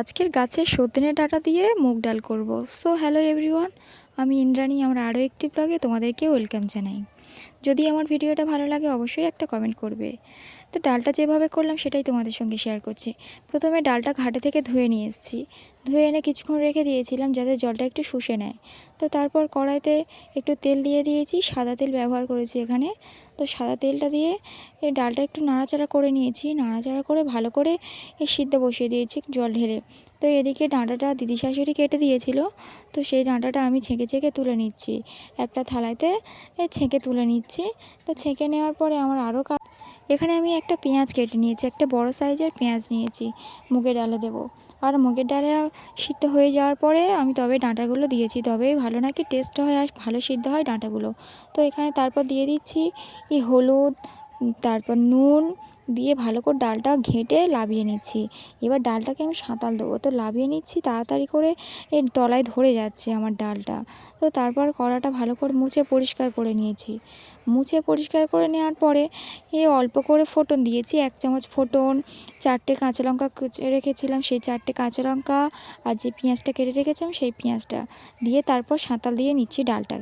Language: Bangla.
আজকের গাছের সজনে ডাঁটা দিয়ে মুগ ডাল করব। সো হ্যালো এভরিওয়ান, আমি ইন্দ্রাণী। আমার আরও একটি ব্লগে তোমাদেরকে ওয়েলকাম জানাই। যদি আমার ভিডিওটা ভালো লাগে অবশ্যই একটা কমেন্ট করবে। তো ডালটা যেভাবে করলাম সেটাই তোমাদের সঙ্গে শেয়ার করছি। প্রথমে ডালটা ঘাটে থেকে ধুয়ে নিয়ে এসেছি। ধুয়ে এনে কিছুক্ষণ রেখে দিয়েছিলাম যাতে জলটা একটু শুষে নেয়। তো তারপর কড়াইতে একটু তেল দিয়ে দিয়েছি, সাদা তেল ব্যবহার করেছি এখানে। তো সাদা তেলটা দিয়ে এই ডালটা একটু নাড়াচাড়া করে নিয়েছি। নাড়াচাড়া করে ভালো করে সিদ্ধ বসিয়ে দিয়েছি জল ঢেলে। তো এদিকে ডাঁটাটা দিদি শাশুড়ি কেটে দিয়েছিল। তো সেই ডাঁটাটা আমি ছেঁকে ছেঁকে তুলে নিচ্ছি, একটা থালাতে ছেঁকে তুলে নিচ্ছি। তো ছেঁকে নেওয়ার পরে আমার আরও এখানে আমি একটা পেঁয়াজ কেটে নিয়েছি, একটা বড় সাইজের পেঁয়াজ নিয়েছি, মুগের ডালে দেবো। আর মুগের ডালে সিদ্ধ হয়ে যাওয়ার পরে আমি তবে ডাঁটাগুলো দিয়েছি, তবেই ভালো নাকি টেস্ট হয় আর ভালো সিদ্ধ হয় ডাঁটাগুলো। তো এখানে তারপর দিয়ে দিচ্ছি হলুদ, তারপর নুন দিয়ে ভালো করে ডালটা ঘেঁটে লাবিয়ে নিচ্ছি। এবার ডালটাকে আমি সাঁতাল দেবো, তো লাবিয়ে নিচ্ছি তাড়াতাড়ি করে। এর তলায় ধরে যাচ্ছে আমার ডালটা। তো তারপর কড়াটা ভালো করে মুছে পরিষ্কার করে নিয়েছি। মুছে পরিষ্কার করে নেওয়ার পরে অল্প করে ফোড়ন দিয়েছি, 1 চামচ ফোড়ন, 4টে কাঁচা লঙ্কা কুচে রেখেছিলাম সেই 4টে কাঁচা লঙ্কা, আর যে পেঁয়াজটা কেটে রেখেছিলাম সেই পেঁয়াজটা দিয়ে তারপর সাঁতাল দিয়ে নিচ্ছি ডালটা।